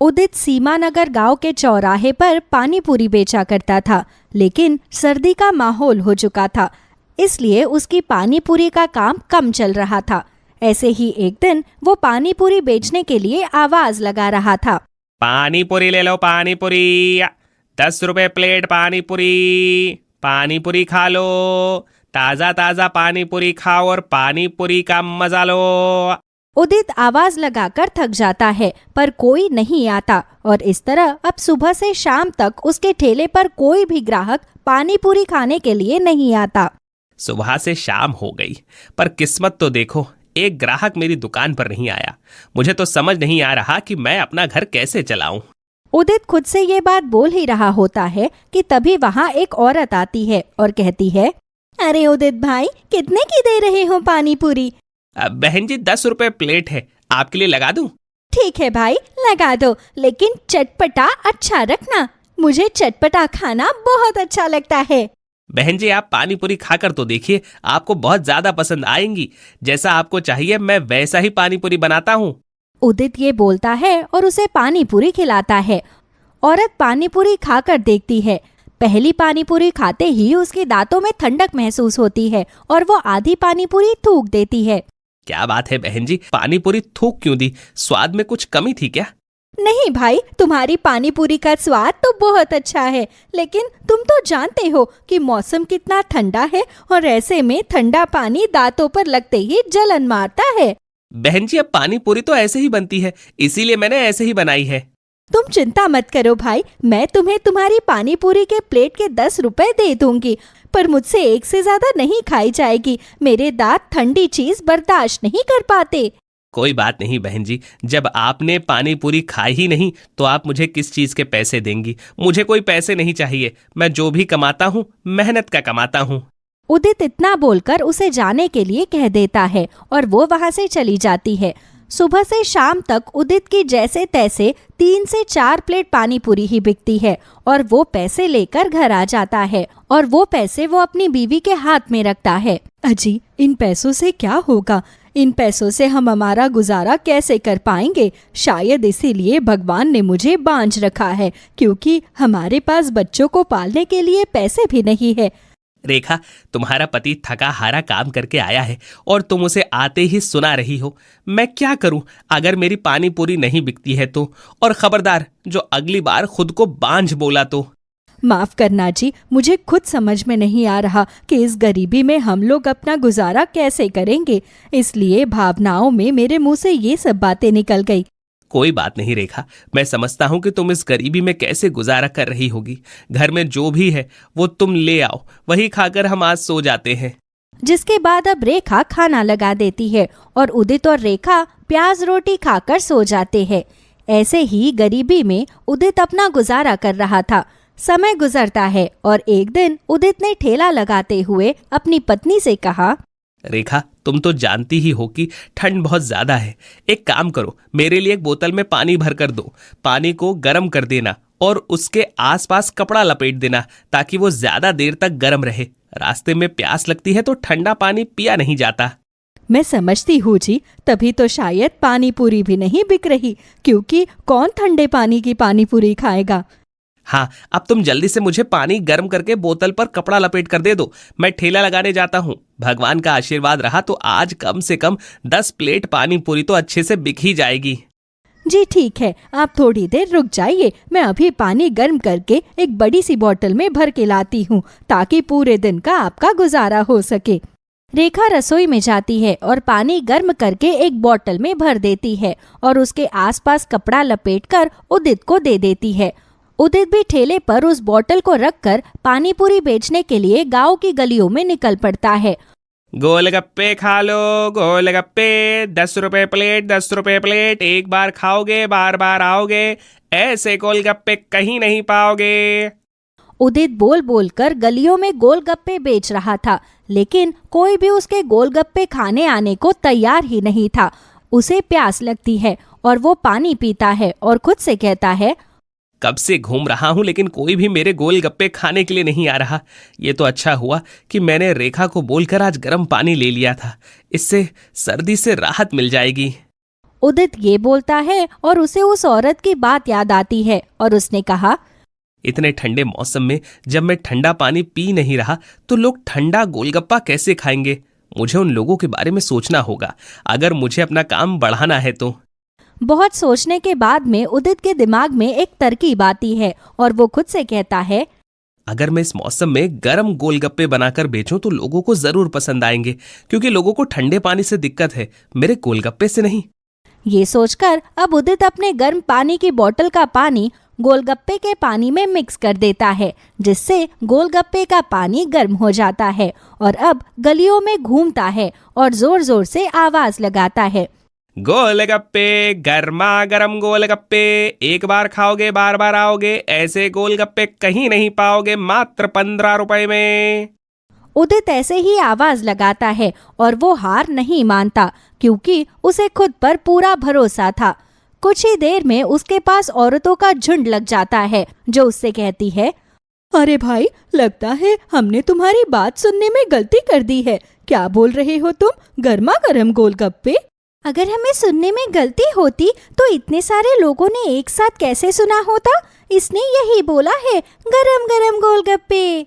उदित सीमानगर गांव के चौराहे पर पानी पूरी बेचा करता था, लेकिन सर्दी का माहौल हो चुका था, इसलिए उसकी पानी पूरी का काम कम चल रहा था। ऐसे ही एक दिन वो पानी पूरी बेचने के लिए आवाज लगा रहा था। पानी पूरी ले लो, पानी पूरी 10 रुपए प्लेट पानी पूरी खा लो, ताजा ताजा पानी पूरी खाओ और पानी पूरी का मजा लो। उदित आवाज लगाकर थक जाता है, पर कोई नहीं आता और इस तरह अब सुबह से शाम तक उसके ठेले पर कोई भी ग्राहक पानी पूरी खाने के लिए नहीं आता। सुबह से शाम हो गई, पर किस्मत तो देखो, एक ग्राहक मेरी दुकान पर नहीं आया। मुझे तो समझ नहीं आ रहा कि मैं अपना घर कैसे चलाऊं। उदित खुद से ये बात बोल ही रहा होता है कि तभी वहाँ एक औरत आती है और कहती है, अरे उदित भाई, कितने की दे रहे हो पानी पूरी? बहन जी 10 रुपए प्लेट है, आपके लिए लगा दूं? ठीक है भाई, लगा दो, लेकिन चटपटा अच्छा रखना, मुझे चटपटा खाना बहुत अच्छा लगता है। बहन जी आप पानी पूरी खाकर तो देखिए, आपको बहुत ज्यादा पसंद आएंगी। जैसा आपको चाहिए मैं वैसा ही पानी पूरी बनाता हूँ। उदित ये बोलता है और उसे पानी पूरी खिलाता है। औरत पानी पूरी खाकर देखती है। पहली पानी पूरी खाते ही उसके दांतों में ठंडक महसूस होती है और वो आधी पानी पूरी थूक देती है। क्या बात है बहन जी, पानी पूरी थूक क्यों दी? स्वाद में कुछ कमी थी क्या? नहीं भाई, तुम्हारी पानी पूरी का स्वाद तो बहुत अच्छा है, लेकिन तुम तो जानते हो कि मौसम कितना ठंडा है और ऐसे में ठंडा पानी दांतों पर लगते ही जलन मारता है। बहन जी अब पानी पूरी तो ऐसे ही बनती है, इसीलिए मैंने ऐसे ही बनाई है। तुम चिंता मत करो भाई, मैं तुम्हें तुम्हारी पानी पूरी के प्लेट के 10 रुपए दे दूंगी, पर मुझसे एक से ज्यादा नहीं खाई जाएगी। मेरे दांत ठंडी चीज बर्दाश्त नहीं कर पाते। कोई बात नहीं बहन जी, जब आपने पानी पूरी खाई ही नहीं तो आप मुझे किस चीज के पैसे देंगी? मुझे कोई पैसे नहीं चाहिए, मैं जो भी कमाता हूँ मेहनत का कमाता हूँ। उदित इतना बोलकर उसे जाने के लिए कह देता है और वो वहाँ से चली जाती है। सुबह से शाम तक उदित की जैसे तैसे 3 से 4 प्लेट पानी पूरी ही बिकती है और वो पैसे लेकर घर आ जाता है और वो पैसे वो अपनी बीवी के हाथ में रखता है। अजी, इन पैसों से क्या होगा? इन पैसों से हम हमारा गुजारा कैसे कर पाएंगे? शायद इसीलिए भगवान ने मुझे बांझ रखा है, क्योंकि हमारे पास बच्चों को पालने के लिए पैसे भी नहीं है। रेखा, तुम्हारा पति थका हारा काम करके आया है और तुम उसे आते ही सुना रही हो। मैं क्या करूं अगर मेरी पानी पूरी नहीं बिकती है तो? और खबरदार, जो अगली बार खुद को बांझ बोला तो। माफ करना जी, मुझे खुद समझ में नहीं आ रहा कि इस गरीबी में हम लोग अपना गुजारा कैसे करेंगे, इसलिए भावनाओं में मेरे मुंह से ये सब बातें निकल गई। कोई बात नहीं रेखा, मैं समझता हूँ कि तुम इस गरीबी में कैसे गुजारा कर रही होगी। घर में जो भी है वो तुम ले आओ, वही खाकर हम आज सो जाते हैं। जिसके बाद अब रेखा खाना लगा देती है और उदित और रेखा प्याज रोटी खाकर सो जाते हैं। ऐसे ही गरीबी में उदित अपना गुजारा कर रहा था। समय गुजरता है और एक दिन उदित ने ठेला लगाते हुए अपनी पत्नी से कहा, रेखा तुम तो जानती ही हो कि ठंड बहुत ज्यादा है। एक काम करो, मेरे लिए एक बोतल में पानी भर कर दो। पानी को गर्म कर देना और उसके आसपास कपड़ा लपेट देना ताकि वो ज्यादा देर तक गर्म रहे। रास्ते में प्यास लगती है तो ठंडा पानी पिया नहीं जाता। मैं समझती हूँ जी, तभी तो शायद पानी पूरी भी नहीं बिक रही, क्योंकि कौन ठंडे पानी की पानी पूरी खाएगा। हाँ, अब तुम जल्दी से मुझे पानी गर्म करके बोतल पर कपड़ा लपेट कर दे दो। मैं ठेला लगाने जाता हूँ। भगवान का आशीर्वाद रहा तो आज कम से कम 10 प्लेट पानी पूरी तो अच्छे से बिक ही जाएगी। जी ठीक है, आप थोड़ी देर रुक जाइए, मैं अभी पानी गर्म करके एक बड़ी सी बोतल में भर के लाती हूँ ताकि पूरे दिन का आपका गुजारा हो सके। रेखा रसोई में जाती है और पानी गर्म करके एक बोतल में भर देती है और उसके आसपास कपड़ा लपेटकर उदित को दे देती है। उदित भी ठेले पर उस बोतल को रखकर पानी पूरी बेचने के लिए गांव की गलियों में निकल पड़ता है। गोलगप्पे खा लो, गोलगप्पे 10 रुपए प्लेट, 10 रुपए प्लेट। एक बार खाओगे बार बार आओगे, ऐसे गोलगप्पे कहीं नहीं पाओगे। उदित बोल बोल कर गलियों में गोलगप्पे बेच रहा था, लेकिन कोई भी उसके गोलगप्पे खाने आने को तैयार ही नहीं था। उसे प्यास लगती है और वो पानी पीता है और खुद से कहता है, कब से घूम रहा हूं लेकिन कोई भी मेरे गोलगप्पे खाने के लिए नहीं आ रहा। ये तो अच्छा हुआ कि मैंने रेखा को बोलकर आज गर्म पानी ले लिया था, इससे सर्दी से राहत मिल जाएगी। उदित ये बोलता है और उसे उस औरत की बात याद आती है और उसने कहा, इतने ठंडे मौसम में जब मैं ठंडा पानी पी नहीं रहा तो लोग ठंडा गोलगप्पा कैसे खाएंगे। मुझे उन लोगों के बारे में सोचना होगा अगर मुझे अपना काम बढ़ाना है तो। बहुत सोचने के बाद में उदित के दिमाग में एक तरकीब आती है और वो खुद से कहता है, अगर मैं इस मौसम में गर्म गोलगप्पे बनाकर बेचूं तो लोगों को जरूर पसंद आएंगे, क्योंकि लोगों को ठंडे पानी से दिक्कत है, मेरे गोलगप्पे से नहीं। ये सोचकर अब उदित अपने गर्म पानी की बोतल का पानी गोलगप्पे के पानी में मिक्स कर देता है, जिससे गोलगप्पे का पानी गर्म हो जाता है और अब गलियों में घूमता है और जोर जोर से आवाज लगाता है, गोलगप्पे, गर्मा गर्म गोलगप्पे, एक बार खाओगे बार बार आओगे, ऐसे गोलगप्पे कहीं नहीं पाओगे, मात्र 15 रुपए में। उदित ऐसे ही आवाज लगाता है और वो हार नहीं मानता, क्योंकि उसे खुद पर पूरा भरोसा था। कुछ ही देर में उसके पास औरतों का झुंड लग जाता है, जो उससे कहती है, अरे भाई, लगता है हमने तुम्हारी बात सुनने में गलती कर दी है। क्या बोल रहे हो तुम, गर्मा गर्म गोलगप्पे? अगर हमें सुनने में गलती होती तो इतने सारे लोगों ने एक साथ कैसे सुना होता? इसने यही बोला है, गरम गरम गोलगप्पे।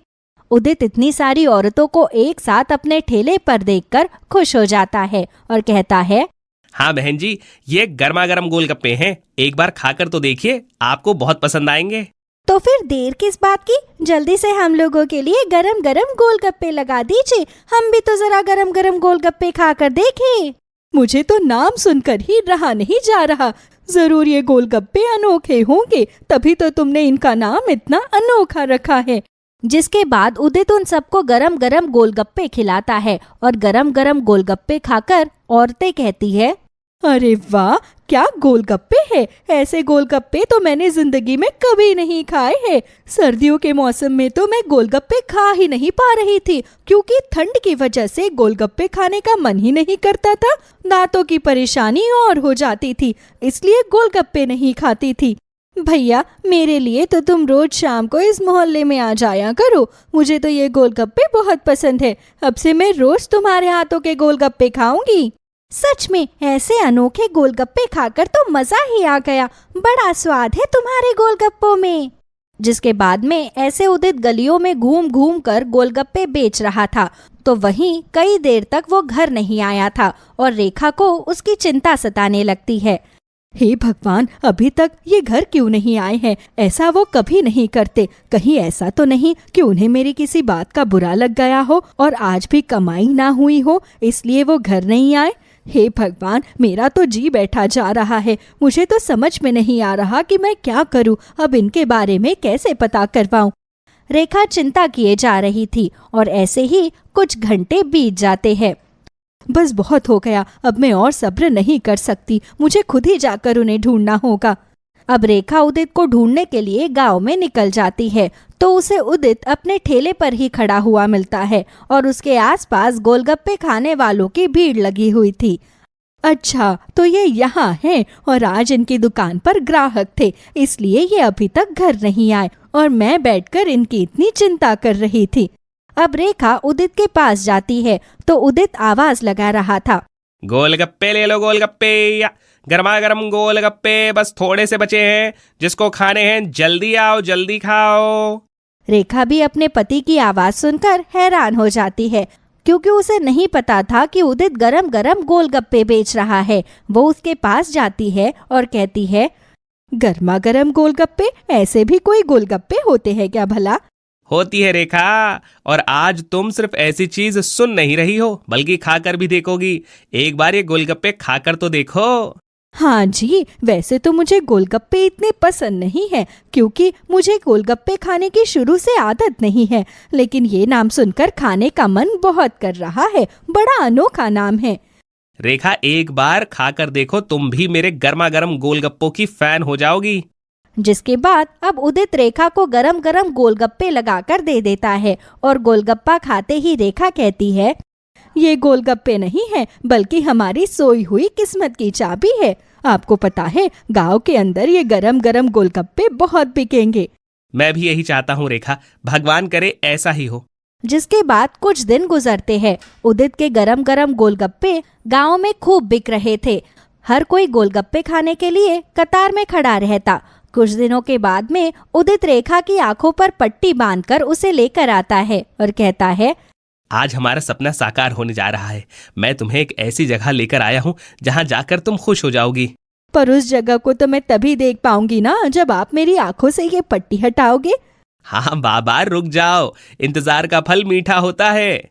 उदित इतनी सारी औरतों को एक साथ अपने ठेले पर देखकर खुश हो जाता है और कहता है, हाँ बहन जी, ये गर्मा गर्म गोलगप्पे हैं, एक बार खाकर तो देखिए, आपको बहुत पसंद आएंगे। तो फिर देर किस बात की, जल्दी से हम लोगों के लिए गरम गरम गोलगप्पे लगा दीजिए, हम भी तो जरा गरम गरम गोलगप्पे खाकर देखें। मुझे तो नाम सुनकर ही रहा नहीं जा रहा, जरूर ये गोलगप्पे अनोखे होंगे, तभी तो तुमने इनका नाम इतना अनोखा रखा है। जिसके बाद उदित उन सबको गरम गरम गोलगप्पे खिलाता है और गरम गरम गोलगप्पे खाकर औरतें कहती है, अरे वाह, क्या गोलगप्पे हैं, ऐसे गोलगप्पे तो मैंने जिंदगी में कभी नहीं खाए हैं। सर्दियों के मौसम में तो मैं गोलगप्पे खा ही नहीं पा रही थी, क्योंकि ठंड की वजह से गोलगप्पे खाने का मन ही नहीं करता था, दांतों की परेशानी और हो जाती थी, इसलिए गोलगप्पे नहीं खाती थी। भैया, मेरे लिए तो तुम रोज शाम को इस मोहल्ले में आ जाया करो, मुझे तो ये गोलगप्पे बहुत पसंद है, अब से मैं रोज तुम्हारे हाथों के गोलगप्पे खाऊंगी। सच में ऐसे अनोखे गोलगप्पे खाकर तो मजा ही आ गया, बड़ा स्वाद है तुम्हारे गोलगप्पों में। जिसके बाद में ऐसे उदित गलियों में घूम घूम कर गोलगप्पे बेच रहा था, तो वहीं कई देर तक वो घर नहीं आया था और रेखा को उसकी चिंता सताने लगती है। हे भगवान, अभी तक ये घर क्यों नहीं आए हैं? ऐसा वो कभी नहीं करते, कहीं ऐसा तो नहीं कि उन्हें मेरी किसी बात का बुरा लग गया हो और आज भी कमाई ना हुई हो, इसलिए वो घर नहीं आए। हे भगवान, मेरा तो जी बैठा जा रहा है, मुझे तो समझ में नहीं आ रहा कि मैं क्या करूं, अब इनके बारे में कैसे पता करवाऊं। रेखा चिंता किए जा रही थी और ऐसे ही कुछ घंटे बीत जाते हैं। बस बहुत हो गया, अब मैं और सब्र नहीं कर सकती, मुझे खुद ही जाकर उन्हें ढूंढना होगा। अब रेखा उदित को ढूंढने के लिए गांव में निकल जाती है, तो उसे उदित अपने ठेले पर ही खड़ा हुआ मिलता है और उसके आसपास गोलगप्पे खाने वालों की भीड़ लगी हुई थी। अच्छा, तो ये यहाँ हैं और आज इनकी दुकान पर ग्राहक थे, इसलिए ये अभी तक घर नहीं आए और मैं बैठकर इनकी इतनी चिंता कर रही थी। अब रेखा उदित के पास जाती है, तो उदित आवाज लगा रहा था, गोलगप्पे ले लो, गोलगप्पे, या गर्मा गर्म गोलगप्पे बस थोड़े से बचे हैं, जिसको खाने हैं जल्दी आओ, जल्दी खाओ। रेखा भी अपने पति की आवाज सुनकर हैरान हो जाती है, क्योंकि उसे नहीं पता था कि उदित गरम गरम गोलगप्पे बेच रहा है। वो उसके पास जाती है और कहती है, गर्मा गर्म गोलगप्पे, ऐसे भी कोई गोलगप्पे होते हैं क्या भला? होती है रेखा, और आज तुम सिर्फ ऐसी चीज सुन नहीं रही हो बल्कि खाकर भी देखोगी। एक बार ये गोलगप्पे खाकर तो देखो। हाँ जी, वैसे तो मुझे गोलगप्पे इतने पसंद नहीं है, क्योंकि मुझे गोलगप्पे खाने की शुरू से आदत नहीं है, लेकिन ये नाम सुनकर खाने का मन बहुत कर रहा है, बड़ा अनोखा नाम है। रेखा, एक बार खाकर देखो, तुम भी मेरे गर्मा गर्म गोलगप्पों की फैन हो जाओगी। जिसके बाद अब उदित रेखा को गरम गरम गोलगप्पे लगाकर दे देता है और गोलगप्पा खाते ही रेखा कहती है, ये गोलगप्पे नहीं है, बल्कि हमारी सोई हुई किस्मत की चाबी है। आपको पता है, गांव के अंदर ये गरम गरम गोलगप्पे बहुत बिकेंगे। मैं भी यही चाहता हूँ रेखा, भगवान करे ऐसा ही हो। जिसके बाद कुछ दिन गुजरते हैं। उदित के गरम गरम गोलगप्पे गांव में खूब बिक रहे थे। हर कोई गोलगप्पे खाने के लिए कतार में खड़ा रहता। कुछ दिनों के बाद में उदित रेखा की आंखों पर पट्टी बांधकर उसे लेकर आता है और कहता है, आज हमारा सपना साकार होने जा रहा है। मैं तुम्हें एक ऐसी जगह लेकर आया हूँ जहाँ जाकर तुम खुश हो जाओगी। पर उस जगह को तो मैं तभी देख पाऊंगी ना जब आप मेरी आंखों से ये पट्टी हटाओगे। हाँ बाबा, रुक जाओ, इंतजार का फल मीठा होता है।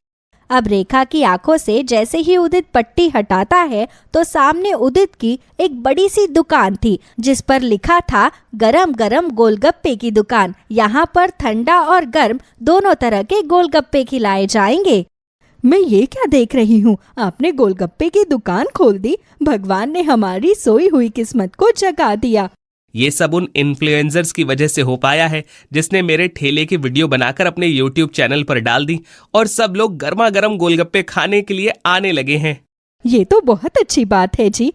अब रेखा की आंखों से जैसे ही उदित पट्टी हटाता है तो सामने उदित की एक बड़ी सी दुकान थी जिस पर लिखा था गरम गरम गोलगप्पे की दुकान। यहाँ पर ठंडा और गर्म दोनों तरह के गोलगप्पे खिलाए जाएंगे। मैं ये क्या देख रही हूँ, आपने गोलगप्पे की दुकान खोल दी। भगवान ने हमारी सोई हुई किस्मत को जगा दिया। ये सब उन इन्फ्लुएंसर्स की वजह से हो पाया है जिसने मेरे ठेले की वीडियो बनाकर अपने YouTube चैनल पर डाल दी और सब लोग गर्मा गर्म गोलगप्पे खाने के लिए आने लगे हैं। ये तो बहुत अच्छी बात है जी।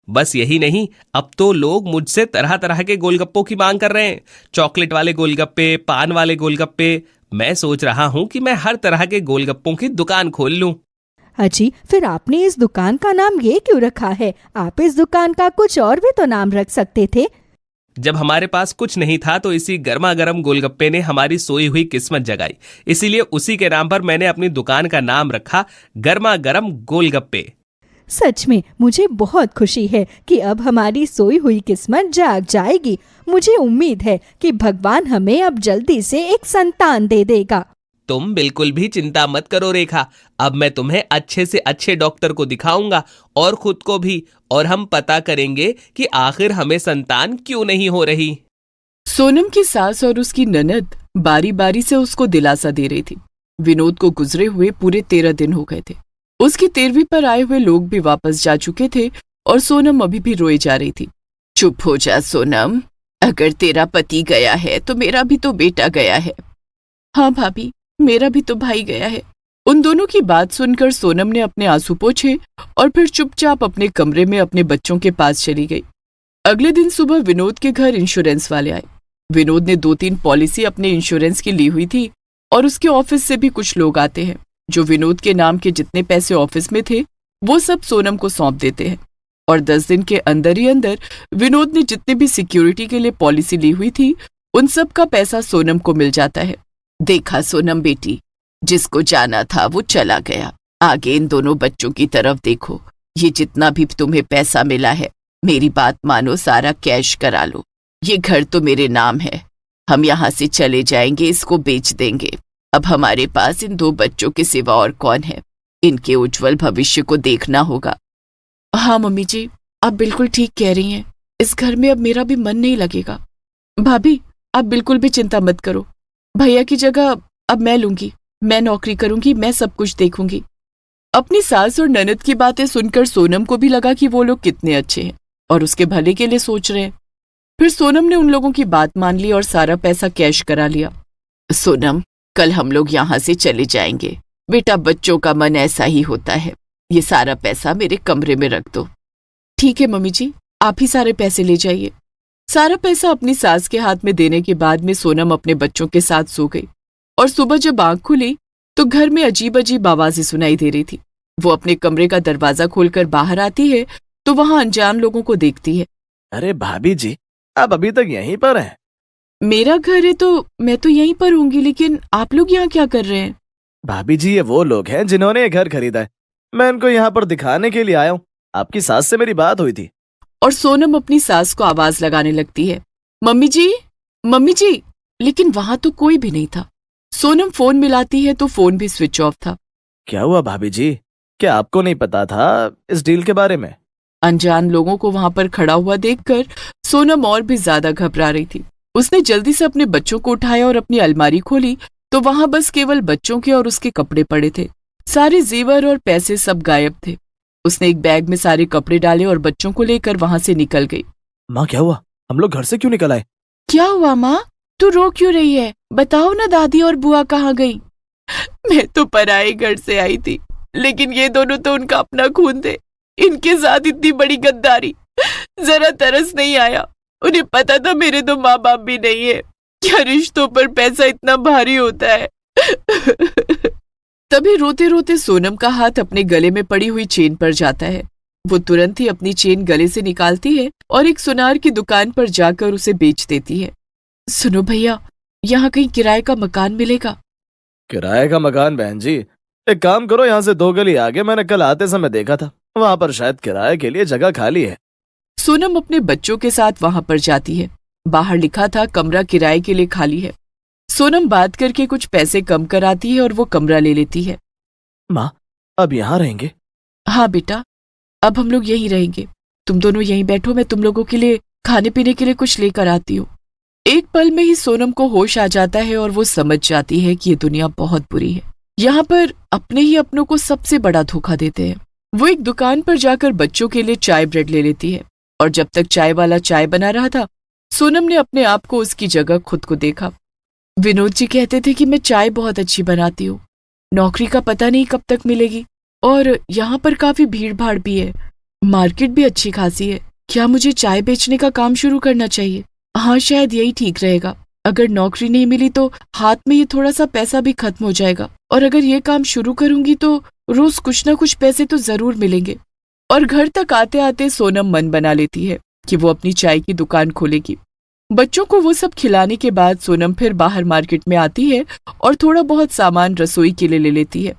बस यही नहीं, अब तो लोग मुझसे तरह तरह के गोलगप्पों की मांग कर रहे हैं। चॉकलेट वाले गोलगप्पे, पान वाले गोलगप्पे। मैं सोच रहा हूँ कि मैं हर तरह के गोलगप्पों की दुकान खोल लूँ। अजी, फिर आपने इस दुकान का नाम ये क्यों रखा है? आप इस दुकान का कुछ और भी तो नाम रख सकते थे। जब हमारे पास कुछ नहीं था तो इसी गर्मा गर्म गोलगप्पे ने हमारी सोई हुई किस्मत जगाई, इसीलिए उसी के नाम पर मैंने अपनी दुकान का नाम रखा गर्मा गर्म गोलगप्पे। सच में मुझे बहुत खुशी है कि अब हमारी सोई हुई किस्मत जाग जाएगी। मुझे उम्मीद है कि भगवान हमें अब जल्दी से एक संतान दे देगा। तुम बिल्कुल भी चिंता मत करो रेखा, अब मैं तुम्हें अच्छे से अच्छे डॉक्टर को दिखाऊंगा और खुद को भी, और हम पता करेंगे कि आखिर हमें संतान क्यों नहीं हो रही। सोनम की सास और उसकी ननद बारी बारी से उसको दिलासा दे रही थी। विनोद को गुजरे हुए पूरे 13 दिन हो गए थे। उसकी 13वीं पर आए हुए लोग भी वापस जा चुके थे और सोनम अभी भी रोए जा रही थी। चुप हो जा सोनम, अगर तेरा पति गया है तो मेरा भी तो बेटा गया है। हाँ भाभी, मेरा भी तो भाई गया है। उन दोनों की बात सुनकर सोनम ने अपने आंसू पोंछे और फिर चुपचाप अपने कमरे में अपने बच्चों के पास चली गई। अगले दिन सुबह विनोद के घर इंश्योरेंस वाले आए। विनोद ने 2-3 पॉलिसी अपने इंश्योरेंस की ली हुई थी और उसके ऑफिस से भी कुछ लोग आते हैं जो विनोद के नाम के जितने पैसे ऑफिस में थे वो सब सोनम को सौंप देते हैं और 10 दिन के अंदर ही अंदर विनोद ने जितने भी सिक्योरिटी के लिए पॉलिसी ली हुई थी उन सब का पैसा सोनम को मिल जाता है। देखा सोनम बेटी, जिसको जाना था वो चला गया। आगे इन दोनों बच्चों की तरफ देखो। ये जितना भी तुम्हें पैसा मिला है, मेरी बात मानो, सारा कैश करा लो। ये घर तो मेरे नाम है, हम यहाँ से चले जाएंगे, इसको बेच देंगे। अब हमारे पास इन 2 बच्चों के सिवा और कौन है? इनके उज्जवल भविष्य को देखना होगा। हाँ मम्मी जी, आप बिल्कुल ठीक कह रही हैं। इस घर में अब मेरा भी मन नहीं लगेगा। भाभी, आप बिल्कुल भी चिंता मत करो। भैया की जगह अब मैं लूंगी। मैं नौकरी करूंगी, मैं सब कुछ देखूंगी। अपनी सास और ननद की बातें सुनकर सोनम को भी लगा कि वो लोग कितने अच्छे हैं और उसके भले के लिए सोच रहे हैं। फिर सोनम ने उन लोगों की बात मान ली और सारा पैसा कैश करा लिया। सोनम, कल हम लोग यहाँ से चले जाएंगे। बेटा, बच्चों का मन ऐसा ही होता है। ये सारा पैसा मेरे कमरे में रख दो। ठीक है मम्मी जी, आप ही सारे पैसे ले जाइए। सारा पैसा अपनी सास के हाथ में देने के बाद में सोनम अपने बच्चों के साथ सो गई और सुबह जब आंख खुली तो घर में अजीब अजीब आवाजें सुनाई दे रही थी। वो अपने कमरे का दरवाजा खोलकर बाहर आती है तो वहां अनजान लोगों को देखती है। अरे भाभी जी, आप अभी तक यहीं पर हैं? मेरा घर है तो मैं तो यहीं पर होंगी, लेकिन आप लोग यहाँ क्या कर रहे हैं? भाभी जी, ये वो लोग हैं जिन्होंने ये घर खरीदा है। मैं इनको यहाँ पर दिखाने के लिए आया हूँ। आपकी सास से मेरी बात हुई थी। और सोनम अपनी सास को आवाज लगाने लगती है, मम्मी जी, मम्मी जी। लेकिन वहां तो कोई भी नहीं था। सोनम फोन मिलाती है तो फोन भी स्विच ऑफ था। क्या हुआ भाभी जी? क्या आपको नहीं पता था इस डील के बारे में? अनजान लोगों को वहां पर खड़ा हुआ देखकर सोनम और भी ज्यादा घबरा रही थी। उसने जल्दी से अपने बच्चों को उठाया और अपनी अलमारी खोली तो वहां बस केवल बच्चों के और उसके कपड़े पड़े थे। सारे जेवर और पैसे सब गायब थे। उसने एक बैग में सारे कपड़े डाले और बच्चों को लेकर वहां से निकल गई। माँ, क्या हुआ? हम लोग घर से क्यों निकल आए? क्या हुआ माँ? तू रो क्यों रही है? बताओ ना, दादी और बुआ कहाँ गई? मैं तो पराए घर से आई थी, लेकिन ये दोनों तो उनका अपना खून थे। इनके साथ इतनी बड़ी गद्दारी, जरा तरस नहीं आया। उन्हें पता था मेरे तो माँ बाप भी नहीं है। क्या रिश्तों पर पैसा इतना भारी होता है। तभी रोते रोते सोनम का हाथ अपने गले में पड़ी हुई चेन पर जाता है। वो तुरंत ही अपनी चेन गले से निकालती है और एक सुनार की दुकान पर जाकर उसे बेच देती है। सुनो भैया, यहाँ कहीं किराए का मकान मिलेगा? किराए का मकान बहन जी? एक काम करो, यहाँ से 2 गली आगे मैंने कल आते समय देखा था, वहां पर शायद किराए के लिए जगह खाली है। सोनम अपने बच्चों के साथ वहां पर जाती है। बाहर लिखा था कमरा किराए के लिए खाली है। सोनम बात करके कुछ पैसे कम कराती है और वो कमरा ले लेती है। माँ, अब यहाँ रहेंगे? हाँ बेटा, अब हम लोग यहीं रहेंगे। तुम दोनों यहीं बैठो, मैं तुम लोगों के लिए खाने पीने के लिए कुछ लेकर आती हूँ। एक पल में ही सोनम को होश आ जाता है और वो समझ जाती है कि ये दुनिया बहुत बुरी है। यहाँ पर अपने ही अपनों को सबसे बड़ा धोखा देते हैं। वो एक दुकान पर जाकर बच्चों के लिए चाय ब्रेड ले लेती है और जब तक चाय वाला चाय बना रहा था, सोनम ने अपने आप को उसकी जगह खुद को देखा। विनोद जी कहते थे कि मैं चाय बहुत अच्छी बनाती हूँ। नौकरी का पता नहीं कब तक मिलेगी और यहाँ पर काफी भीड़ भाड़ भी है, मार्केट भी अच्छी खासी है। क्या मुझे चाय बेचने का काम शुरू करना चाहिए? हाँ, शायद यही ठीक रहेगा। अगर नौकरी नहीं मिली तो हाथ में ये थोड़ा सा पैसा भी खत्म हो जाएगा और अगर ये काम शुरू करूंगी तो रोज कुछ ना कुछ पैसे तो जरूर मिलेंगे। और घर तक आते आते सोनम मन बना लेती है कि वो अपनी चाय की दुकान खोलेगी। बच्चों को वो सब खिलाने के बाद सोनम फिर बाहर मार्केट में आती है और थोड़ा बहुत सामान रसोई के लिए ले लेती है।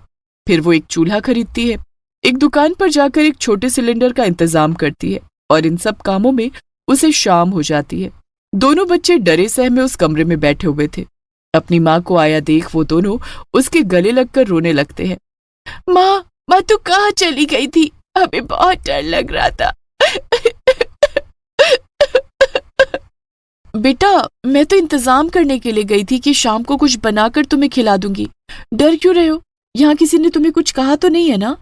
फिर वो एक चूल्हा खरीदती है, एक दुकान पर जाकर एक छोटे सिलेंडर का इंतजाम करती है और इन सब कामों में उसे शाम हो जाती है। दोनों बच्चे डरे सहमे उस कमरे में बैठे हुए थे। अपनी माँ को आया देख वो दोनों उसके गले लगकर रोने लगते हैं। माँ तू कहाँ चली गई थी? हमें बहुत डर लग रहा था। बेटा, मैं तो इंतजाम करने के लिए गई थी कि शाम को कुछ बनाकर तुम्हें खिला दूंगी। डर क्यों रहे हो? यहाँ किसी ने तुम्हें कुछ कहा तो नहीं है ना?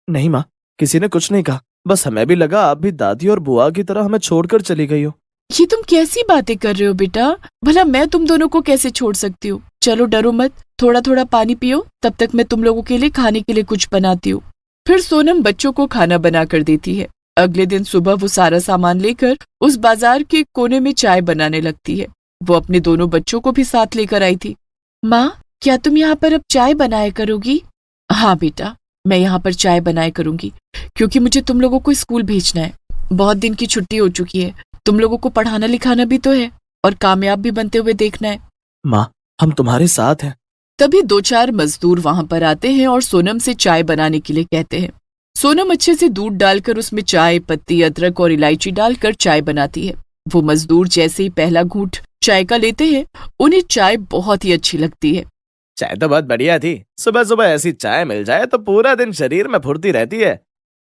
नहीं माँ, किसी ने कुछ नहीं कहा, बस हमें भी लगा आप भी दादी और बुआ की तरह हमें छोड़कर चली गई हो। ये तुम कैसी बातें कर रहे हो बेटा? भला मैं तुम दोनों को कैसे छोड़ सकती हूँ? चलो डरो मत, थोड़ा थोड़ा पानी पियो, तब तक मैं तुम लोगों के लिए खाने के लिए कुछ बनाती हूँ। फिर सोनम बच्चों को खाना बना कर देती है। अगले दिन सुबह वो सारा सामान लेकर उस बाजार के कोने में चाय बनाने लगती है। वो अपने दोनों बच्चों को भी साथ लेकर आई थी। माँ, क्या तुम यहाँ पर अब चाय बनाया करोगी? हाँ बेटा, मैं यहाँ पर चाय बनाया करूंगी क्योंकि मुझे तुम लोगों को स्कूल भेजना है। बहुत दिन की छुट्टी हो चुकी है, तुम लोगों को पढ़ाना लिखाना भी तो है और कामयाब भी बनते हुए देखना है। माँ, हम तुम्हारे साथ हैं। तभी 2-4 मजदूर वहां पर आते हैं और सोनम से चाय बनाने के लिए कहते हैं। सोनम अच्छे से दूध डालकर उसमें चाय पत्ती, अदरक और इलायची डालकर चाय बनाती है। वो मजदूर जैसे ही पहला घूंट चाय का लेते हैं, उन्हें चाय बहुत ही अच्छी लगती है। चाय तो बहुत बढ़िया थी, सुबह सुबह ऐसी चाय मिल जाए तो पूरा दिन शरीर में फुर्ती रहती है।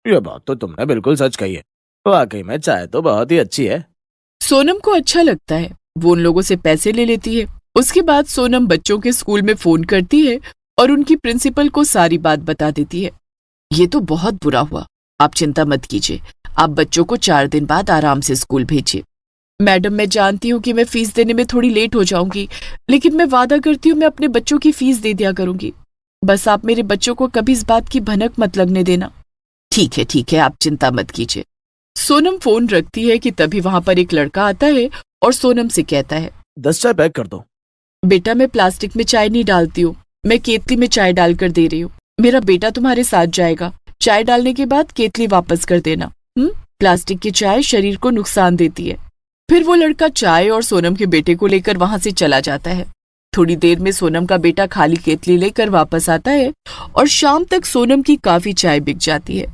ये बात तो तुमने बिल्कुल सच कही है, वाकई में चाय तो बहुत ही अच्छी है। सोनम को अच्छा लगता है, वो उन लोगों से पैसे ले लेती है। उसके बाद सोनम बच्चों के स्कूल में फोन करती है और उनकी प्रिंसिपल को सारी बात बता देती है। ये तो बहुत बुरा हुआ, आप चिंता मत कीजिए, आप बच्चों को 4 दिन बाद आराम से स्कूल भेजिए। मैडम, मैं जानती हूँ कि मैं फीस देने में थोड़ी लेट हो जाऊंगी, लेकिन मैं वादा करती हूँ मैं अपने बच्चों की फीस दे दिया करूंगी। बस आप मेरे बच्चों को कभी इस बात की भनक मत लगने देना। ठीक है, आप चिंता मत कीजिए। सोनम फोन रखती है कि तभी वहां पर एक लड़का आता है और सोनम से कहता है, 10 चाय पैक कर दो। बेटा, मैं प्लास्टिक में चाय नहीं डालती हूँ, मैं केतली में चाय डालकर दे रही हूँ। मेरा बेटा तुम्हारे साथ जाएगा, चाय डालने के बाद केतली वापस कर देना। प्लास्टिक की चाय शरीर को नुकसान देती है। फिर वो लड़का चाय और सोनम के बेटे को लेकर वहां से चला जाता है। थोड़ी देर में सोनम का बेटा खाली केतली लेकर वापस आता है और शाम तक सोनम की काफी चाय बिक जाती है।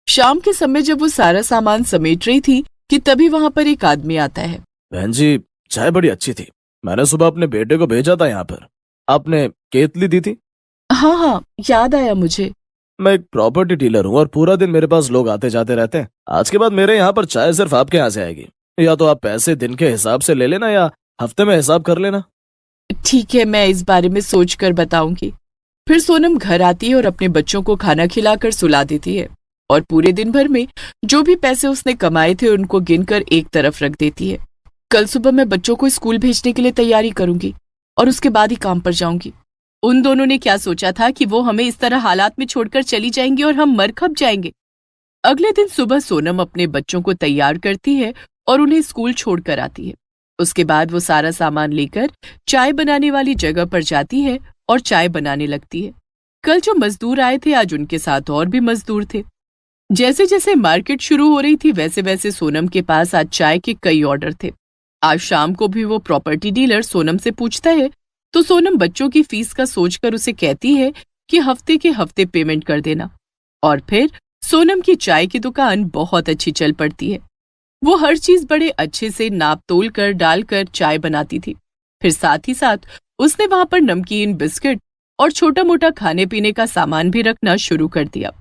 शाम के समय जब वो सारा सामान समेट रही थी कि तभी वहां पर एक आदमी आता है। बहन जी, चाय बड़ी अच्छी थी, मैंने सुबह अपने बेटे को भेजा था यहाँ पर, आपने केतली दी थी। हाँ, याद आया मुझे। मैं एक प्रॉपर्टी डीलर हूँ और पूरा दिन मेरे पास लोग आते जाते रहते हैं। आज के बाद मेरे यहाँ पर चाय सिर्फ आपके यहाँ से आएगी, या तो आप पैसे दिन के हिसाब से ले लेना या हफ्ते में हिसाब कर लेना। ठीक है, मैं इस बारे में सोच कर बताऊंगी। फिर सोनम घर आती है और अपने बच्चों को खाना खिलाकर सुला देती है और पूरे दिन भर में जो भी पैसे उसने कमाए थे उनको गिनकर एक तरफ रख देती है। कल सुबह मैं बच्चों को स्कूल भेजने के लिए तैयारी करूंगी और उसके बाद ही काम पर जाऊंगी। उन दोनों ने क्या सोचा था कि वो हमें इस तरह हालात में छोड़कर चली जाएंगी और हम मर खप जाएंगे। अगले दिन सुबह सोनम अपने बच्चों को तैयार करती है और उन्हें स्कूल छोड़कर आती है। उसके बाद वो सारा सामान लेकर चाय बनाने वाली जगह पर जाती है और चाय बनाने लगती है। कल जो मजदूर आए थे आज उनके साथ और भी मजदूर थे। जैसे जैसे मार्केट शुरू हो रही थी वैसे वैसे सोनम के पास आज चाय के कई ऑर्डर थे। आज शाम को भी वो प्रॉपर्टी डीलर सोनम से पूछता है तो सोनम बच्चों की फीस का सोचकर उसे कहती है कि हफ्ते के हफ्ते पेमेंट कर देना। और फिर सोनम की चाय की दुकान बहुत अच्छी चल पड़ती है। वो हर चीज बड़े अच्छे से नाप तोल कर डालकर चाय बनाती थी। फिर साथ ही साथ उसने वहां पर नमकीन, बिस्किट और छोटा मोटा खाने पीने का सामान भी रखना शुरू कर दिया।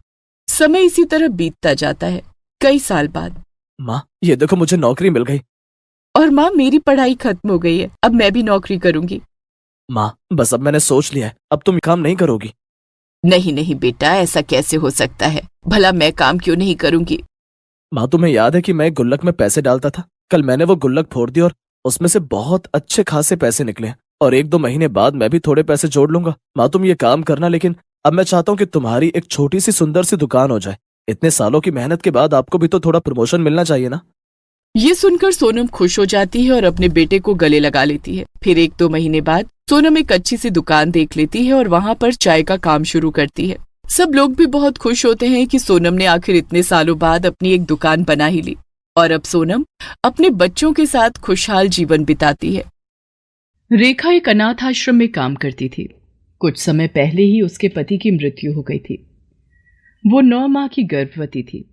समय इसी तरह बीतता जाता है। कई साल बाद माँ, ये देखो मुझे नौकरी मिल गई। और माँ, मेरी पढ़ाई खत्म हो गई है, अब मैं भी नौकरी करूंगी। माँ, बस अब मैंने सोच लिया है, अब तुम काम नहीं करोगी। नहीं नहीं बेटा, ऐसा कैसे हो सकता है? भला मैं काम क्यों नहीं करूंगी? माँ, तुम्हें याद है कि मैं एक गुल्लक में पैसे डालता था? कल मैंने वो गुल्लक फोड़ दी और उसमें से बहुत अच्छे खासे पैसे निकले और 1-2 महीने बाद मैं भी थोड़े पैसे जोड़ लूंगा। माँ, तुम ये काम करना, लेकिन अब मैं चाहता हूँ कि तुम्हारी एक छोटी सी सुंदर सी दुकान हो जाए। इतने सालों की मेहनत के बाद आपको भी तो थोड़ा प्रमोशन मिलना चाहिए ना। ये सुनकर सोनम खुश हो जाती है और अपने बेटे को गले लगा लेती है। फिर 1-2 महीने बाद सोनम एक अच्छी सी दुकान देख लेती है और वहां पर चाय का काम शुरू करती है। सब लोग भी बहुत खुश होते हैं कि सोनम ने आखिर इतने सालों बाद अपनी एक दुकान बना ही ली और अब सोनम अपने बच्चों के साथ खुशहाल जीवन बिताती है। रेखा एक अनाथ आश्रम में काम करती थी। कुछ समय पहले ही उसके पति की मृत्यु हो गई थी। वो 9 माह की गर्भवती थी।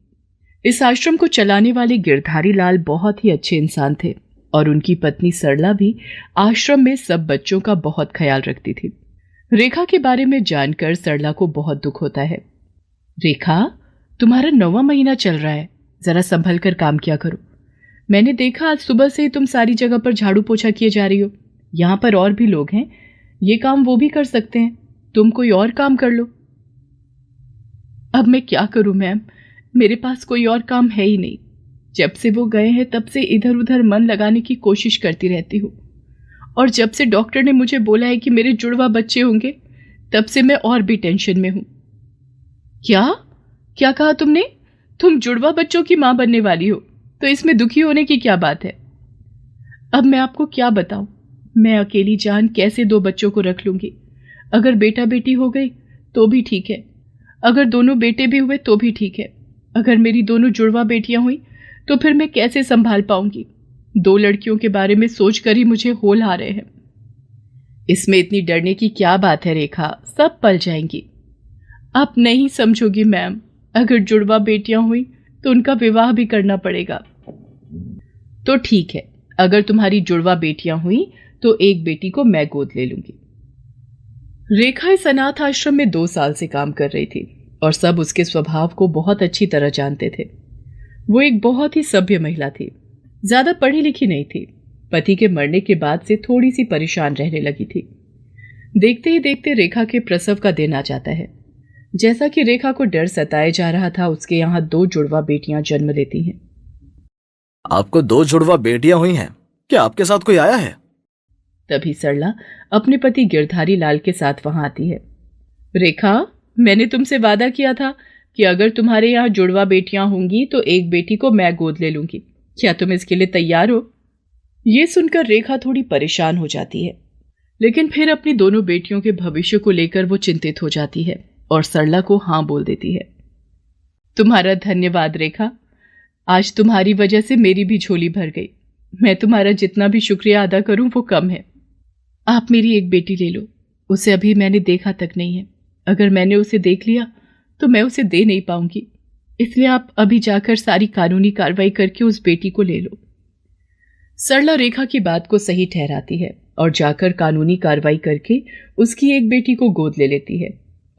इस आश्रम को चलाने वाले गिरधारी लाल बहुत ही अच्छे इंसान थे और उनकी पत्नी सरला भी आश्रम में सब बच्चों का बहुत ख्याल रखती थी। रेखा के बारे में जानकर सरला को बहुत दुख होता है। रेखा, तुम्हारा 9वां महीना चल रहा है, जरा संभल कर काम किया करो। मैंने देखा आज सुबह से तुम सारी जगह पर झाड़ू पोछा किए जा रही हो। यहाँ पर और भी लोग हैं, ये काम वो भी कर सकते हैं, तुम कोई और काम कर लो। अब मैं क्या करूं मैम, मेरे पास कोई और काम है ही नहीं। जब से वो गए हैं तब से इधर उधर मन लगाने की कोशिश करती रहती हूँ और जब से डॉक्टर ने मुझे बोला है कि मेरे जुड़वा बच्चे होंगे तब से मैं और भी टेंशन में हूँ। क्या कहा तुमने? तुम जुड़वा बच्चों की माँ बनने वाली हो, तो इसमें दुखी होने की क्या बात है? अब मैं आपको क्या बताऊं, मैं अकेली जान कैसे 2 बच्चों को रख लूंगी। अगर बेटा बेटी हो गई तो भी ठीक है, अगर दोनों बेटे भी हुए तो भी ठीक है, अगर मेरी दोनों जुड़वा बेटियां हुई तो फिर मैं कैसे संभाल पाऊंगी? 2 लड़कियों के बारे में सोचकर ही मुझे होल आ रहे हैं। इसमें इतनी डरने की क्या बात है रेखा, सब पल जाएंगी। आप नहीं समझोगी मैम, अगर जुड़वा बेटियां हुई तो उनका विवाह भी करना पड़ेगा। तो ठीक है, अगर तुम्हारी जुड़वा बेटियां हुई तो एक बेटी को मैं गोद ले लूंगी। रेखा इस अनाथ आश्रम में 2 साल से काम कर रही थी और सब उसके स्वभाव को बहुत अच्छी तरह जानते थे। वो एक बहुत ही सभ्य महिला थी, ज्यादा पढ़ी लिखी नहीं थी। पति के मरने के बाद से थोड़ी सी परेशान रहने लगी थी। देखते ही देखते रेखा के प्रसव का दिन आ जाता है। जैसा कि रेखा को डर सताए जा रहा था, उसके यहाँ 2 जुड़वा बेटियां जन्म लेती हैं। आपको 2 जुड़वा बेटियां हुई हैं? क्या आपके साथ कोई आया है? तभी सरला अपने पति गिरधारी लाल के साथ वहां आती है। रेखा, मैंने तुमसे वादा किया था कि अगर तुम्हारे यहाँ जुड़वा बेटियां होंगी तो एक बेटी को मैं गोद ले लूंगी। क्या तुम इसके लिए तैयार हो? ये सुनकर रेखा थोड़ी परेशान हो जाती है, लेकिन फिर अपनी दोनों बेटियों के भविष्य को लेकर वो चिंतित हो जाती है और सरला को हाँ बोल देती है। तुम्हारा धन्यवाद रेखा, आज तुम्हारी वजह से मेरी भी झोली भर गई। मैं तुम्हारा जितना भी शुक्रिया अदा करूं वो कम है। आप मेरी एक बेटी ले लो, उसे अभी मैंने देखा तक नहीं है। अगर मैंने उसे देख लिया तो मैं उसे दे नहीं पाऊंगी, इसलिए आप अभी जाकर सारी कानूनी कार्रवाई करके उस बेटी को ले लो। सरला रेखा की बात को सही ठहराती है और जाकर कानूनी कार्रवाई करके उसकी एक बेटी को गोद ले लेती है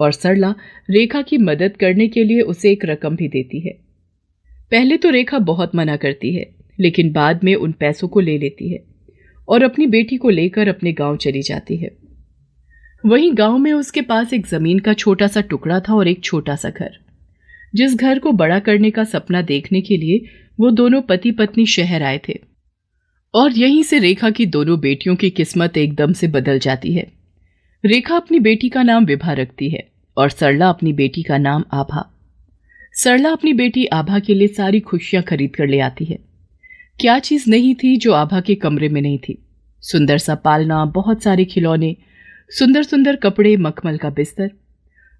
और सरला रेखा की मदद करने के लिए उसे एक रकम भी देती है। पहले तो रेखा बहुत मना करती है, लेकिन बाद में उन पैसों को ले लेती है और अपनी बेटी को लेकर अपने गांव चली जाती है। वहीं गांव में उसके पास एक जमीन का छोटा सा टुकड़ा था और एक छोटा सा घर। जिस घर को बड़ा करने का सपना देखने के लिए वो दोनों पति पत्नी शहर आए थे और यहीं से रेखा की दोनों बेटियों की किस्मत एकदम से बदल जाती है। रेखा अपनी बेटी का नाम विभा रखती है और सरला अपनी बेटी का नाम आभा। सरला अपनी बेटी आभा के लिए सारी खुशियां खरीद कर ले आती है। क्या चीज नहीं थी जो आभा के कमरे में नहीं थी? सुंदर सा पालना, बहुत सारे खिलौने, सुंदर सुंदर कपड़े, मखमल का बिस्तर।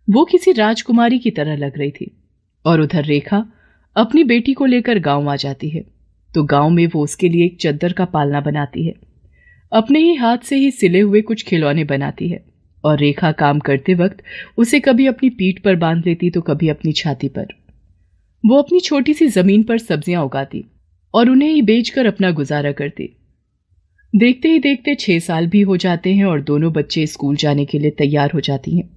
वो किसी राजकुमारी की तरह लग रही थी। और उधर रेखा अपनी बेटी को लेकर गांव आ जाती है। तो गांव में वो उसके लिए एक चद्दर का पालना बनाती है। अपने ही हाथ से ही सिले हुए कुछ खिलौने बनाती है और रेखा काम करते वक्त उसे कभी अपनी पीठ पर बांध लेती तो कभी अपनी छाती पर। वो अपनी छोटी सी जमीन पर सब्जियां उगाती और उन्हें ही बेचकर अपना गुजारा करती। देखते ही देखते 6 साल भी हो जाते हैं और दोनों बच्चे स्कूल जाने के लिए तैयार हो जाती हैं।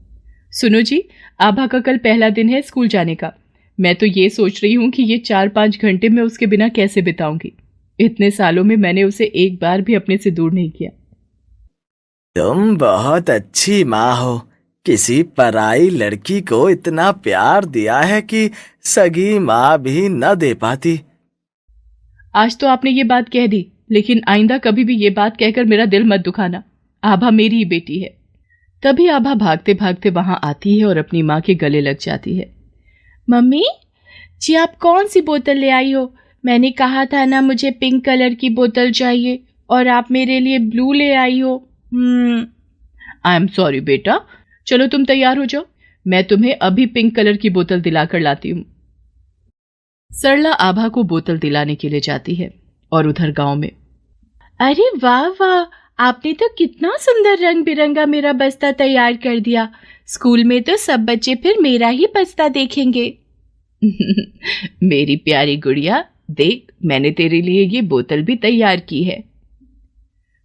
सुनो जी, आभा का कल पहला दिन है स्कूल जाने का। मैं तो ये सोच रही हूँ कि ये 4-5 घंटे मैं उसके बिना कैसे बिताऊंगी। इतने सालों में मैंने उसे एक बार भी अपने से दूर नहीं किया। तुम बहुत अच्छी माँ हो। किसी पराई लड़की को इतना प्यार दिया है कि सगी माँ भी न दे पाती। आज तो आपने ये बात कह दी, लेकिन आइंदा कभी भी ये बात कहकर मेरा दिल मत दुखाना। आभा मेरी ही बेटी है। तभी आभा भागते भागते वहां आती है और अपनी माँ के गले लग जाती है। मम्मी जी, आप कौन सी बोतल ले आई हो? मैंने कहा था ना मुझे पिंक कलर की बोतल चाहिए और आप मेरे लिए ब्लू ले आई हो। आई एम सॉरी बेटा, चलो तुम तैयार हो जाओ, मैं तुम्हें अभी पिंक कलर की बोतल दिलाकर लाती हूँ। सरला आभा को बोतल दिलाने के लिए जाती है और उधर गांव में, अरे वाह वाह, आपने तो कितना सुंदर रंग बिरंगा मेरा बस्ता तैयार कर दिया। स्कूल में तो सब बच्चे फिर मेरा ही बस्ता देखेंगे। मेरी प्यारी गुड़िया, देख मैंने तेरे लिए ये बोतल भी तैयार की है।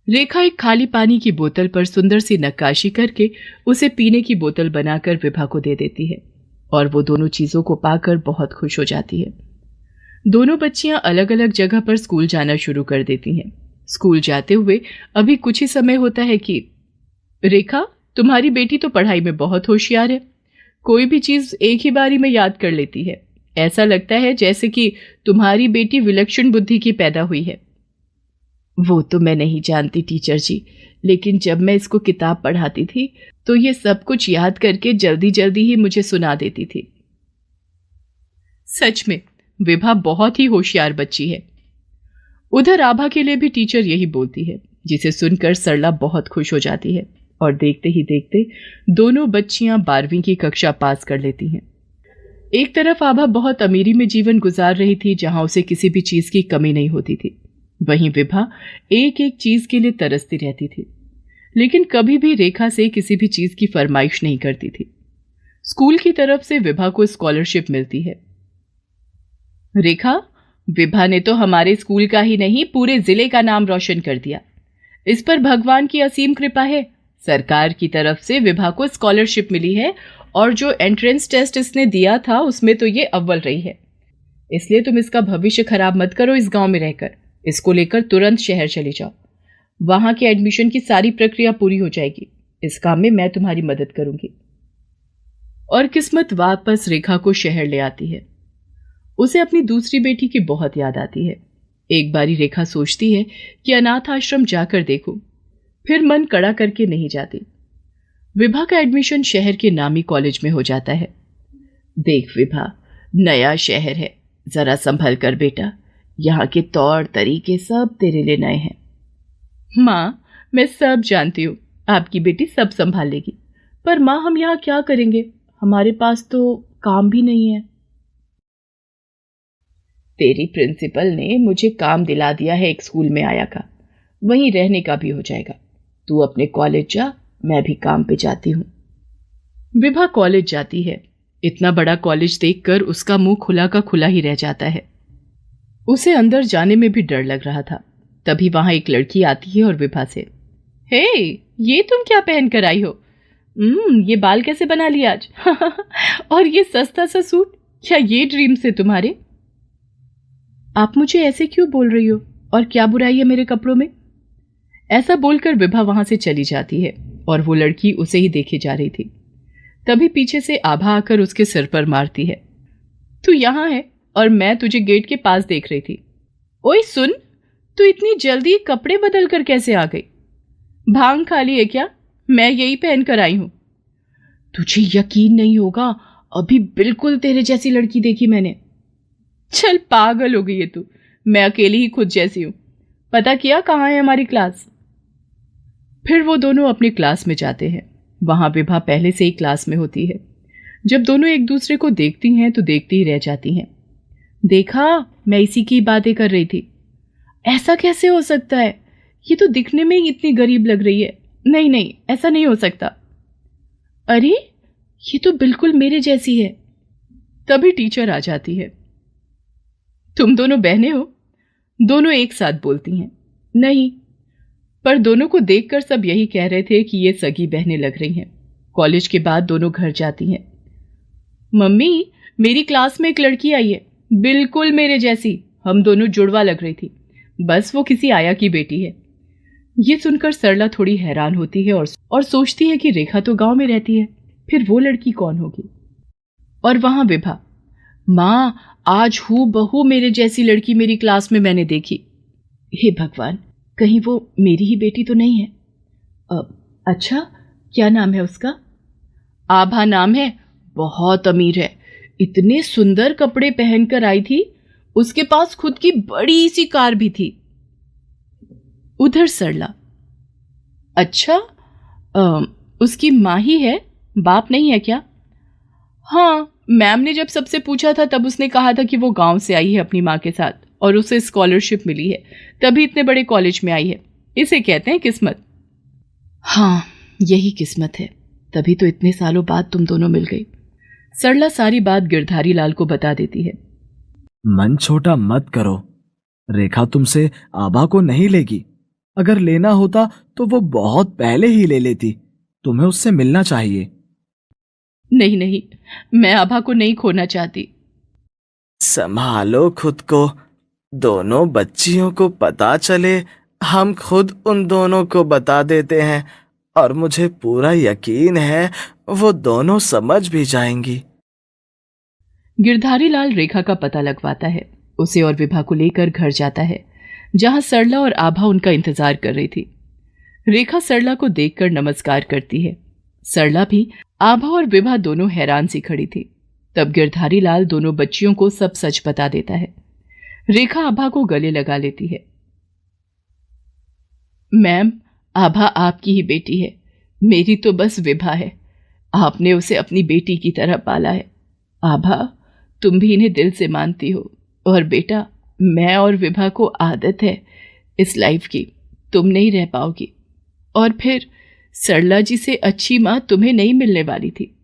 रेखा एक खाली पानी की बोतल पर सुंदर सी नक्काशी करके उसे पीने की बोतल बनाकर विभा को दे देती है और वो दोनों चीजों को पाकर बहुत खुश हो जाती है। दोनों बच्चियां अलग अलग जगह पर स्कूल जाना शुरू कर देती हैं। स्कूल जाते हुए अभी कुछ ही समय होता है कि रेखा, तुम्हारी बेटी तो पढ़ाई में बहुत होशियार है। कोई भी चीज एक ही बारी में याद कर लेती है। ऐसा लगता है जैसे कि तुम्हारी बेटी विलक्षण बुद्धि की पैदा हुई है। वो तो मैं नहीं जानती टीचर जी, लेकिन जब मैं इसको किताब पढ़ाती थी तो ये सब कुछ याद करके जल्दी जल्दी ही मुझे सुना देती थी। सच में विभा बहुत ही होशियार बच्ची है। उधर आभा के लिए भी टीचर यही बोलती है, जिसे सुनकर सरला बहुत खुश हो जाती है और देखते ही देखते दोनों बच्चियां 12वीं की कक्षा पास कर लेती हैं। एक तरफ आभा बहुत अमीरी में जीवन गुजार रही थी, जहां उसे किसी भी चीज की कमी नहीं होती थी। वहीं विभा एक एक चीज के लिए तरसती रहती थी, लेकिन कभी भी रेखा से किसी भी चीज की फरमाइश नहीं करती थी। स्कूल की तरफ से विभा को स्कॉलरशिप मिलती है। रेखा, विभा ने तो हमारे स्कूल का ही नहीं पूरे जिले का नाम रोशन कर दिया। इस पर भगवान की असीम कृपा है। सरकार की तरफ से विभा को स्कॉलरशिप मिली है और जो एंट्रेंस टेस्ट इसने दिया था उसमें तो ये अव्वल रही है। इसलिए तुम इसका भविष्य खराब मत करो। इस गांव में रहकर इसको लेकर तुरंत शहर चले जाओ। वहां के एडमिशन की सारी प्रक्रिया पूरी हो जाएगी। इस काम में मैं तुम्हारी मदद करूंगी। और किस्मत वापस रेखा को शहर ले आती है। उसे अपनी दूसरी बेटी की बहुत याद आती है। एक बारी रेखा सोचती है कि अनाथ आश्रम जाकर देखूं, फिर मन कड़ा करके नहीं जाती। विभा का एडमिशन शहर के नामी कॉलेज में हो जाता है। देख विभा, नया शहर है, जरा संभल कर बेटा। यहाँ के तौर तरीके सब तेरे लिए नए हैं। माँ, मैं सब जानती हूँ, आपकी बेटी सब संभाल लेगी। पर माँ, हम यहाँ क्या करेंगे? हमारे पास तो काम भी नहीं है। तेरी प्रिंसिपल ने मुझे काम दिला दिया है एक स्कूल में आया का, वहीं रहने का भी हो जाएगा। तू अपने कॉलेज जा, मैं भी काम पे जाती हूँ। विभा कॉलेज जाती है। इतना बड़ा कॉलेज देखकर उसका मुंह खुला का खुला ही रह जाता है। उसे अंदर जाने में भी डर लग रहा था। तभी वहां एक लड़की आती है और विभा से, हे, ये तुम क्या पहन कर आई हो? ये बाल कैसे बना लिया आज? और ये सस्ता सा सूट, क्या ये ड्रीम्स है तुम्हारे? आप मुझे ऐसे क्यों बोल रही हो? और क्या बुराई है मेरे कपड़ों में? ऐसा बोलकर विभा वहां से चली जाती है और वो लड़की उसे ही देखे जा रही थी। तभी पीछे से आभा आकर उसके सिर पर मारती है। तू यहां है और मैं तुझे गेट के पास देख रही थी। ओए सुन, तू इतनी जल्दी कपड़े बदल कर कैसे आ गई? भांग खा ली है क्या? मैं यही पहन कर आई हूं। तुझे यकीन नहीं होगा, अभी बिल्कुल तेरे जैसी लड़की देखी मैंने। चल पागल हो गई है तू, मैं अकेली ही खुद जैसी हूं। पता किया कहाँ है हमारी क्लास? फिर वो दोनों अपनी क्लास में जाते हैं। वहां विभा पहले से ही क्लास में होती है। जब दोनों एक दूसरे को देखती हैं तो देखती ही रह जाती हैं। देखा, मैं इसी की बातें कर रही थी। ऐसा कैसे हो सकता है? ये तो दिखने में ही इतनी गरीब लग रही है। नहीं नहीं, ऐसा नहीं हो सकता। अरे, ये तो बिल्कुल मेरे जैसी है। तभी टीचर आ जाती है। तुम दोनों बहनें हो? दोनों एक साथ बोलती हैं। नहीं, पर दोनों को देखकर सब यही कह रहे थे कि ये सगी बहनें लग रही हैं। कॉलेज के बाद दोनों घर जाती हैं। मम्मी, मेरी क्लास में एक लड़की आई है, बिल्कुल मेरे जैसी। हम दोनों जुड़वा लग रही थी, बस वो किसी आया की बेटी है। ये सुनकर सरला थोड़ी हैरान होती है और सोचती है कि रेखा तो गांव में रहती है, फिर वो लड़की कौन होगी। और वहां विभा, माँ, आज हूबहू मेरे जैसी लड़की मेरी क्लास में मैंने देखी। हे भगवान, कहीं वो मेरी ही बेटी तो नहीं है। अच्छा, क्या नाम है उसका? आभा नाम है, बहुत अमीर है। इतने सुंदर कपड़े पहनकर आई थी, उसके पास खुद की बड़ी सी कार भी थी। उधर सरला, अच्छा, उसकी माँ ही है, बाप नहीं है क्या? हाँ, मैम ने जब सबसे पूछा था तब उसने कहा था कि वो गांव से आई है अपनी माँ के साथ और उसे स्कॉलरशिप मिली है, तभी इतने बड़े कॉलेज में आई है। इसे कहते हैं किस्मत। हाँ, यही किस्मत है, तभी तो इतने सालों बाद तुम दोनों मिल गई। सरला सारी बात गिरधारी लाल को बता देती है। मन छोटा मत करो, रेखा तुमसे आभा को नहीं लेगी। अगर लेना होता तो वो बहुत पहले ही ले लेती। तुम्हें उससे मिलना चाहिए। नहीं नहीं, मैं आभा को नहीं खोना चाहती। संभालो खुद को, दोनों बच्चियों को पता चले, हम खुद उन दोनों को बता देते हैं और मुझे पूरा यकीन है वो दोनों समझ भी जाएंगी। गिरधारी लाल रेखा का पता लगवाता है, उसे और विभा को लेकर घर जाता है, जहां सरला और आभा उनका इंतजार कर रही थी। रेखा सरला को देखकर नमस्कार करती है। सरला भी आभा और विभा दोनों हैरान सी खड़ी थी। तब गिरधारी लाल दोनों बच्चियों को सब सच बता देता है। रेखा आभा को गले लगा लेती है। मैम, आभा आपकी ही बेटी है, मेरी तो बस विभा है। आपने उसे अपनी बेटी की तरह पाला है। आभा, तुम भी इन्हें दिल से मानती हो। और बेटा, मैं और विभा को आदत है इस लाइफ की, तुम नहीं रह पाओगी। और फिर सरला जी से अच्छी माँ तुम्हें नहीं मिलने वाली थी।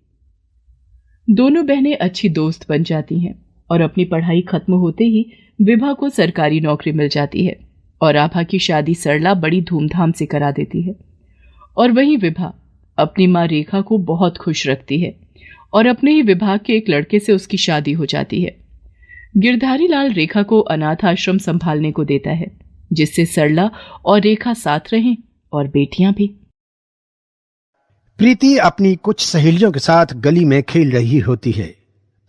दोनों बहनें अच्छी दोस्त बन जाती हैं और अपनी पढ़ाई खत्म होते ही विभा को सरकारी नौकरी मिल जाती है और आभा की शादी सरला बड़ी धूमधाम से करा देती है। और वहीं विभा अपनी माँ रेखा को बहुत खुश रखती है और अपने ही विभाग के एक लड़के से उसकी शादी हो जाती है। गिरधारी लाल रेखा को अनाथ आश्रम संभालने को देता है, जिससे सरला और रेखा साथ रहें और बेटियां भी। प्रीति अपनी कुछ सहेलियों के साथ गली में खेल रही होती है।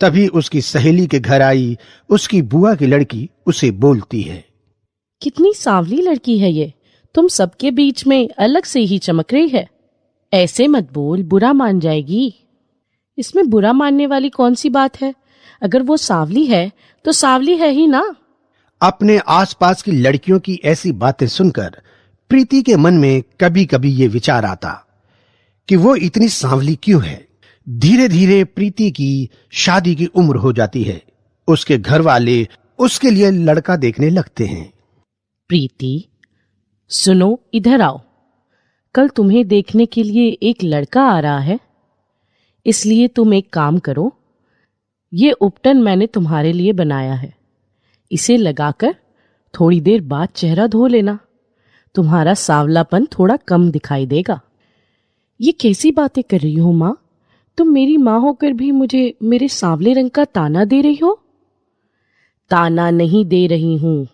तभी उसकी सहेली के घर आई उसकी बुआ की लड़की उसे बोलती है, कितनी सांवली लड़की है ये, तुम सबके बीच में अलग से ही चमक रही है। ऐसे मत बोल, बुरा मान जाएगी। इसमें बुरा मानने वाली कौन सी बात है? अगर वो सांवली है तो सांवली है ही ना। अपने आसपास की लड़कियों की ऐसी बातें सुनकर प्रीति के मन में कभी कभी ये विचार आता कि वो इतनी सांवली क्यों है। धीरे धीरे प्रीति की शादी की उम्र हो जाती है। उसके घर वाले उसके लिए लड़का देखने लगते हैं। प्रीति, सुनो, इधर आओ। कल तुम्हें देखने के लिए एक लड़का आ रहा है, इसलिए तुम एक काम करो, ये उपटन मैंने तुम्हारे लिए बनाया है, इसे लगाकर थोड़ी देर बाद चेहरा धो लेना, तुम्हारा सांवलापन थोड़ा कम दिखाई देगा। ये कैसी बातें कर रही हो माँ? तुम मेरी माँ होकर भी मुझे मेरे सांवले रंग का ताना दे रही हो? ताना नहीं दे रही हूं,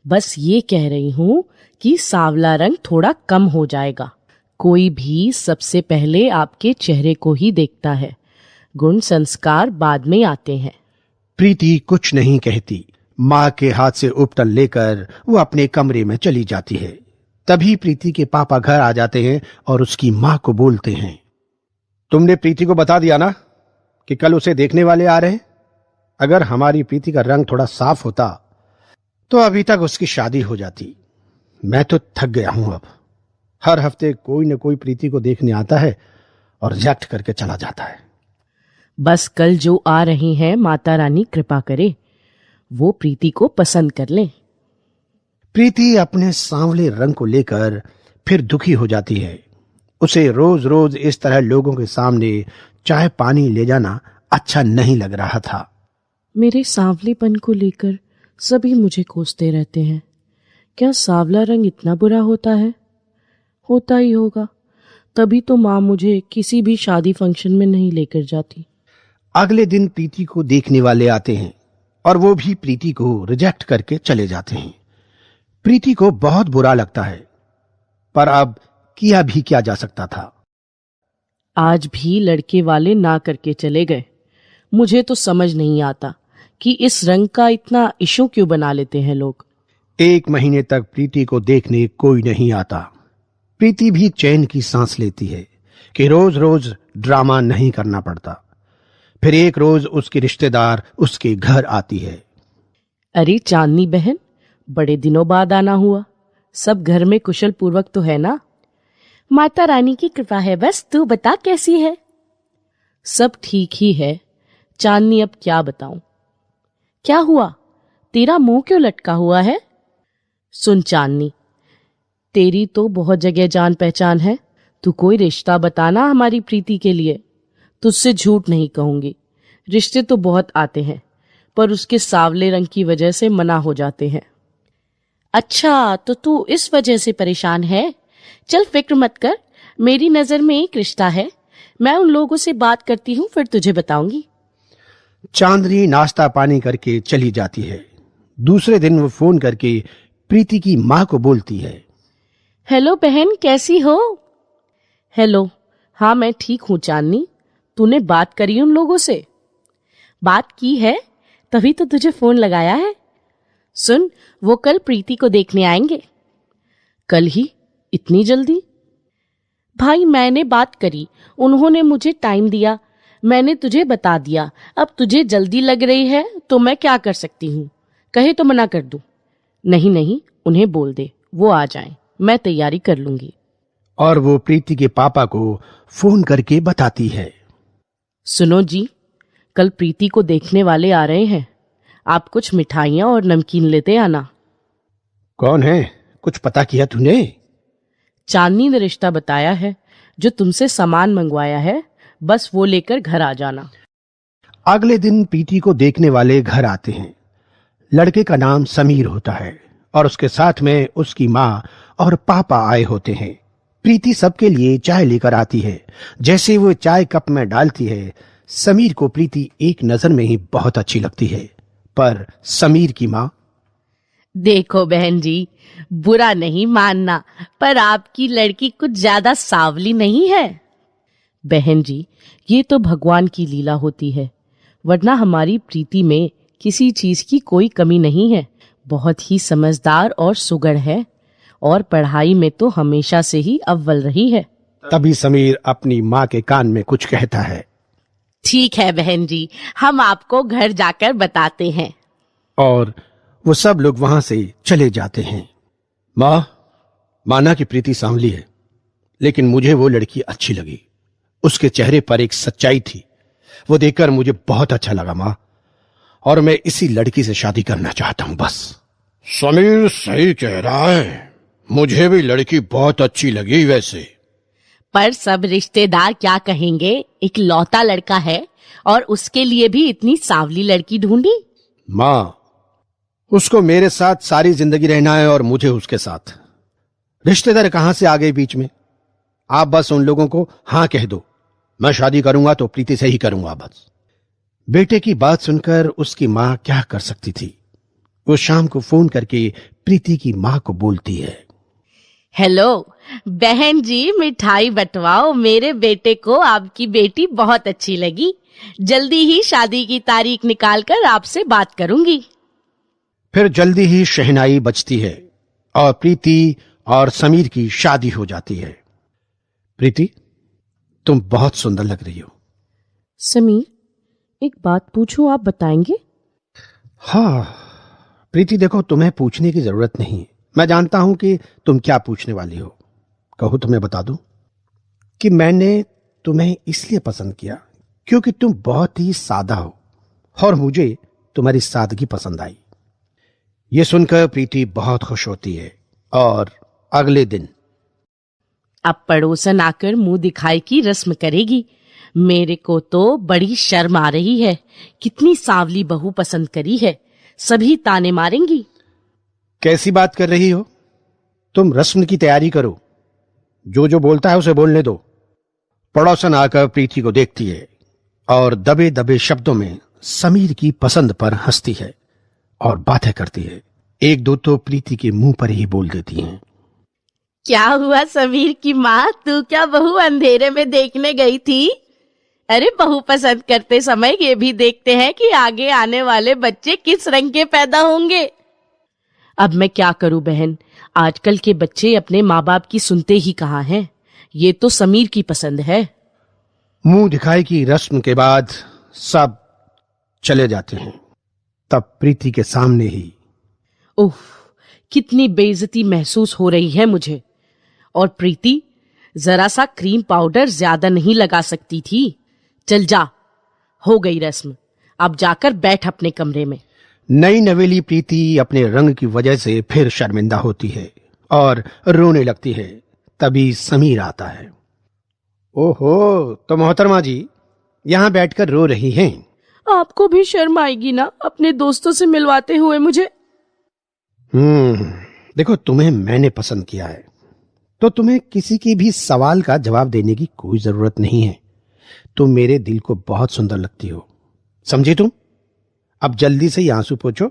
बस ये कह रही हूं कि सांवला रंग थोड़ा कम हो जाएगा। कोई भी सबसे पहले आपके चेहरे को ही देखता है, गुण संस्कार बाद में आते हैं। प्रीति कुछ नहीं कहती। माँ के हाथ से उपटन लेकर वो अपने कमरे में चली जाती है। तभी प्रीति के पापा घर आ जाते हैं और उसकी माँ को बोलते हैं, तुमने प्रीति को बता दिया ना कि कल उसे देखने वाले आ रहे हैं? अगर हमारी प्रीति का रंग थोड़ा साफ होता तो अभी तक उसकी शादी हो जाती। मैं तो थक गया हूं। अब हर हफ्ते कोई न कोई प्रीति को देखने आता है और रिजेक्ट करके चला जाता है। बस कल जो आ रहे हैं माता रानी कृपा करे वो प्रीति को पसंद कर ले। प्रीति अपने सांवले रंग को लेकर फिर दुखी हो जाती है। उसे रोज रोज इस तरह लोगों के सामने चाय पानी ले जाना अच्छा नहीं लग रहा था। मेरे सांवलेपन को लेकर सभी मुझे कोसते रहते हैं। क्या सांवला रंग इतना बुरा होता है? होता ही होगा, तभी तो माँ मुझे किसी भी शादी फंक्शन में नहीं लेकर जाती। अगले दिन प्रीति को देखने वाले आते हैं और वो भी प्रीति को रिजेक्ट करके चले जाते हैं। प्रीति को बहुत बुरा लगता है, पर अब किया भी क्या जा सकता था। आज भी लड़के वाले ना करके चले गए। मुझे तो समझ नहीं आता कि इस रंग का इतना इशू क्यों बना लेते हैं लोग। 1 महीने तक प्रीति को देखने कोई नहीं आता। प्रीति भी चैन की सांस लेती है कि रोज रोज ड्रामा नहीं करना पड़ता। फिर एक रोज उसकी रिश्तेदार उसके घर आती है। अरे चांदनी बहन, बड़े दिनों बाद आना हुआ। सब घर में कुशल पूर्वक तो है ना? माता रानी की कृपा है, बस तू बता कैसी है? सब ठीक ही है चांदनी, अब क्या बताऊं। क्या हुआ, तेरा मुंह क्यों लटका हुआ है? सुन चांदनी, तेरी तो बहुत जगह जान पहचान है। तू कोई रिश्ता बताना हमारी प्रीति के लिए। तुझसे झूठ नहीं कहूंगी, रिश्ते तो बहुत आते हैं, पर उसके सांवले रंग की वजह से मना हो जाते हैं। अच्छा, तो तू इस वजह से परेशान है? चल फिक्र मत कर, मेरी नजर में एक रिश्ता है। मैं उन लोगों से बात करती हूँ, फिर तुझे बताऊंगी। चांदनी नाश्ता पानी करके चली जाती है। दूसरे दिन वो फोन करके प्रीति की माँ को बोलती है। हेलो बहन, कैसी हो? हेलो, हाँ मैं ठीक हूँ चांदनी। तूने बात करी उन लोगों से? बात की है, तभी तो तुझे फोन लगाया है। सुन, वो कल प्रीति को देखने आएंगे। कल ही? इतनी जल्दी? भाई मैंने बात करी, उन्होंने मुझे टाइम दिया, मैंने तुझे बता दिया। अब तुझे जल्दी लग रही है तो मैं क्या कर सकती हूँ? कहे तो मना कर दूं? नहीं नहीं, उन्हें बोल दे वो आ जाएं, मैं तैयारी कर लूंगी। और वो प्रीति के पापा को फोन करके बताती है। सुनो जी, कल प्रीति को देखने वाले आ रहे हैं। आप कुछ मिठाइयाँ और नमकीन लेते आना। कौन है, कुछ पता किया तूने? चांदनी ने रिश्ता बताया है, जो तुमसे सामान मंगवाया है, बस वो लेकर घर आ जाना। अगले दिन प्रीति को देखने वाले घर आते हैं। लड़के का नाम समीर होता है और उसके साथ में उसकी माँ और पापा आए होते हैं। प्रीति सबके लिए चाय लेकर आती है। जैसे वो चाय कप में डालती है, समीर को प्रीति एक नजर में ही बहुत अच्छी लगती है। पर समीर की माँ, देखो बहन जी, बुरा नहीं मानना, पर आपकी लड़की कुछ ज्यादा सांवली नहीं है। बहन जी, ये तो भगवान की लीला होती है, वरना हमारी प्रीति में किसी चीज की कोई कमी नहीं है। बहुत ही समझदार और सुगढ़ है, और पढ़ाई में तो हमेशा से ही अव्वल रही है। तभी समीर अपनी माँ के कान में कुछ कहता है। ठीक है बहन जी, हम आपको घर जाकर बताते हैं। और वो सब लोग वहां से चले जाते हैं। माँ, माना कि प्रीति सांवली है, लेकिन मुझे वो लड़की अच्छी लगी। उसके चेहरे पर एक सच्चाई थी, वो देखकर मुझे बहुत अच्छा लगा माँ, और मैं इसी लड़की से शादी करना चाहता हूँ बस। समीर सही कह रहा है, मुझे भी लड़की बहुत अच्छी लगी वैसे। पर सब रिश्तेदार क्या कहेंगे? एक लौता लड़का है और उसके लिए भी इतनी सांवली लड़की ढूंढी। माँ, उसको मेरे साथ सारी जिंदगी रहना है और मुझे उसके साथ। रिश्तेदार कहां से आ गए बीच में? आप बस उन लोगों को हाँ कह दो, मैं शादी करूंगा तो प्रीति से ही करूंगा बस। बेटे की बात सुनकर उसकी माँ क्या कर सकती थी। वो शाम को फोन करके प्रीति की माँ को बोलती है। हेलो बहन जी, मिठाई बंटवाओ, मेरे बेटे को आपकी बेटी बहुत अच्छी लगी। जल्दी ही शादी की तारीख निकालकर आपसे बात करूंगी। फिर जल्दी ही शहनाई बजती है और प्रीति और समीर की शादी हो जाती है। प्रीति, तुम बहुत सुंदर लग रही हो। समीर, एक बात पूछूं, आप बताएंगे? हाँ प्रीति, देखो तुम्हें पूछने की जरूरत नहीं, मैं जानता हूं कि तुम क्या पूछने वाली हो। कहो तो मैं बता दूं कि मैंने तुम्हें इसलिए पसंद किया क्योंकि तुम बहुत ही सादा हो और मुझे तुम्हारी सादगी पसंद आई। ये सुनकर प्रीति बहुत खुश होती है और अगले दिन अब पड़ोसन आकर मुंह दिखाई की रस्म करेगी। मेरे को तो बड़ी शर्म आ रही है। कितनी सांवली बहू पसंद करी है, सभी ताने मारेंगी। कैसी बात कर रही हो? तुम रस्म की तैयारी करो, जो जो बोलता है उसे बोलने दो। पड़ोसन आकर प्रीति को देखती है और दबे दबे शब्दों में समीर की पसंद पर हंसती है और बातें करती है। एक दो तो प्रीति के मुंह पर ही बोल देती हैं। क्या हुआ समीर की माँ, तू क्या बहू अंधेरे में देखने गई थी? अरे बहू पसंद करते समय ये भी देखते हैं कि आगे आने वाले बच्चे किस रंग के पैदा होंगे। अब मैं क्या करूं बहन, आजकल के बच्चे अपने माँ बाप की सुनते ही कहाँ हैं। ये तो समीर की पसंद है। मुंह दिखाई की रस्म के बाद सब चले जाते हैं। तब प्रीति के सामने ही उफ, कितनी बेइज्जती महसूस हो रही है मुझे। और प्रीति, जरा सा क्रीम पाउडर ज्यादा नहीं लगा सकती थी? चल जा, हो गई रस्म, अब जाकर बैठ अपने कमरे में। नई नवेली प्रीति अपने रंग की वजह से फिर शर्मिंदा होती है और रोने लगती है। तभी समीर आता है। ओहो, तो मोहतरमा जी यहाँ बैठकर रो रही हैं। आपको भी शर्म आएगी ना अपने दोस्तों से मिलवाते हुए मुझे। देखो, तुम्हें मैंने पसंद किया है तो तुम्हें किसी की भी सवाल का जवाब देने की कोई जरूरत नहीं है। तुम मेरे दिल को बहुत सुंदर लगती हो, समझी तुम? अब जल्दी से ये आंसू पोंछो,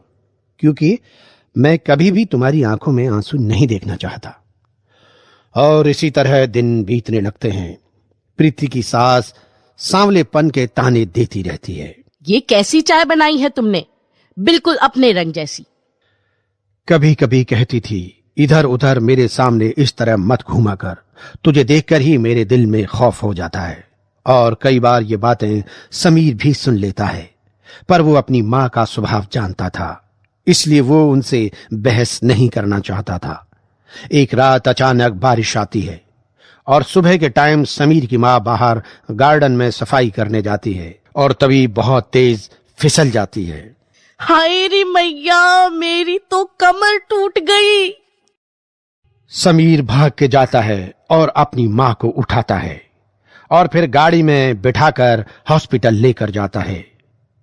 क्योंकि मैं कभी भी तुम्हारी आंखों में आंसू नहीं देखना चाहता। और इसी तरह दिन बीतने लगते हैं। प्रीति की सास सांवलेपन के ताने देती रहती है। ये कैसी चाय बनाई है तुमने, बिल्कुल अपने रंग जैसी। कभी कभी कहती थी, इधर उधर मेरे सामने इस तरह मत घूमा कर, तुझे देखकर ही मेरे दिल में खौफ हो जाता है। और कई बार ये बातें समीर भी सुन लेता है, पर वो अपनी माँ का स्वभाव जानता था, इसलिए वो उनसे बहस नहीं करना चाहता था। एक रात अचानक बारिश आती है और सुबह के टाइम समीर की माँ बाहर गार्डन में सफाई करने जाती है और तभी बहुत तेज फिसल जाती है। हाय रे मैया, मेरी तो कमर टूट गई। समीर भाग के जाता है और अपनी माँ को उठाता है और फिर गाड़ी में बिठाकर हॉस्पिटल लेकर जाता है।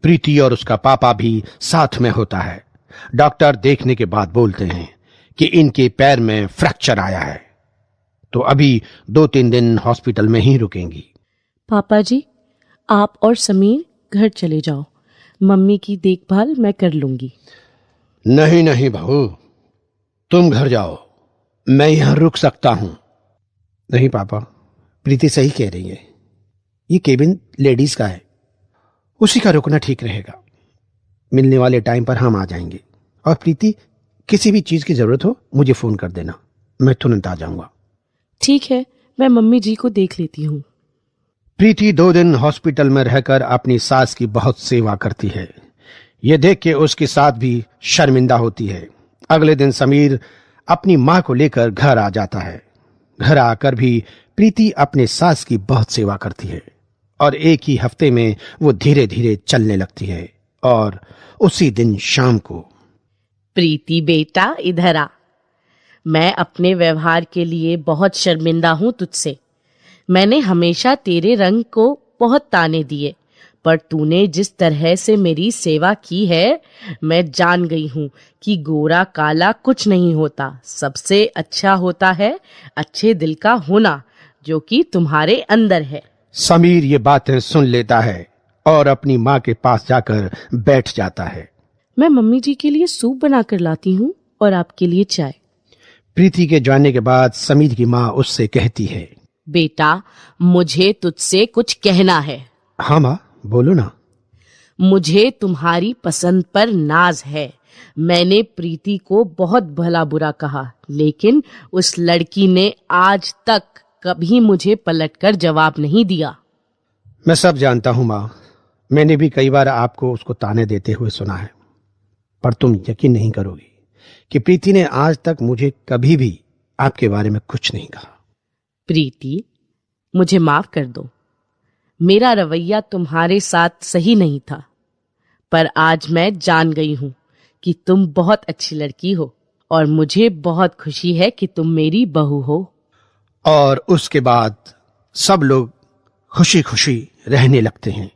प्रीति और उसका पापा भी साथ में होता है। डॉक्टर देखने के बाद बोलते हैं कि इनके पैर में फ्रैक्चर आया है, तो अभी 2-3 दिन हॉस्पिटल में ही रुकेंगी। पापा जी, आप और समीर घर चले जाओ, मम्मी की देखभाल मैं कर लूंगी। नहीं नहीं बहू, तुम घर जाओ, मैं यहां रुक सकता हूं। नहीं पापा, प्रीति सही कह रही है, ये केबिन लेडीज का है, उसी का रुकना ठीक रहेगा। मिलने वाले टाइम पर हम आ जाएंगे और प्रीति, किसी भी चीज की जरूरत हो मुझे फोन कर देना, मैं तुरंत आ जाऊंगा। ठीक है, मैं मम्मी जी को देख लेती हूँ। प्रीति 2 दिन हॉस्पिटल में रहकर अपनी सास की बहुत सेवा करती है। ये देख के उसकी सास भी शर्मिंदा होती है। अगले दिन समीर अपनी माँ को लेकर घर आ जाता है। घर आकर भी प्रीति अपने सास की बहुत सेवा करती है और एक ही हफ्ते में वो धीरे धीरे चलने लगती है। और उसी दिन शाम को, प्रीति बेटा इधर आ, मैं अपने व्यवहार के लिए बहुत शर्मिंदा हूँ तुझसे। मैंने हमेशा तेरे रंग को बहुत ताने दिए, पर तूने जिस तरह से मेरी सेवा की है, मैं जान गई हूँ कि गोरा काला कुछ नहीं होता। सबसे अच्छा होता है अच्छे दिल का होना, जो कि तुम्हारे अंदर है। समीर ये बातें सुन लेता है और अपनी माँ के पास जाकर बैठ जाता है। मैं मम्मी जी के लिए सूप बनाकर लाती हूँ और आपके लिए चाय। प्रीति के जाने के बाद समीर की माँ उससे कहती है, बेटा मुझे तुझसे कुछ कहना है। हाँ माँ, बोलो ना। मुझे तुम्हारी पसंद पर नाज है। मैंने प्रीति को बहुत भला बुरा कहा, लेकिन उस लड़की ने आज तक कभी मुझे पलटकर जवाब नहीं दिया। मैं सब जानता हूँ माँ, मैंने भी कई बार आपको उसको ताने देते हुए सुना है, पर तुम यकीन नहीं करोगी कि प्रीति ने आज तक मुझे कभी भी आपके बारे में कुछ नहीं कहा। प्रीति, मुझे माफ कर दो। मेरा रवैया तुम्हारे साथ सही नहीं था, पर आज मैं जान गई हूं कि तुम बहुत अच्छी लड़की हो और मुझे बहुत खुशी है कि तुम मेरी बहू हो। और उसके बाद सब लोग खुशी खुशी रहने लगते हैं।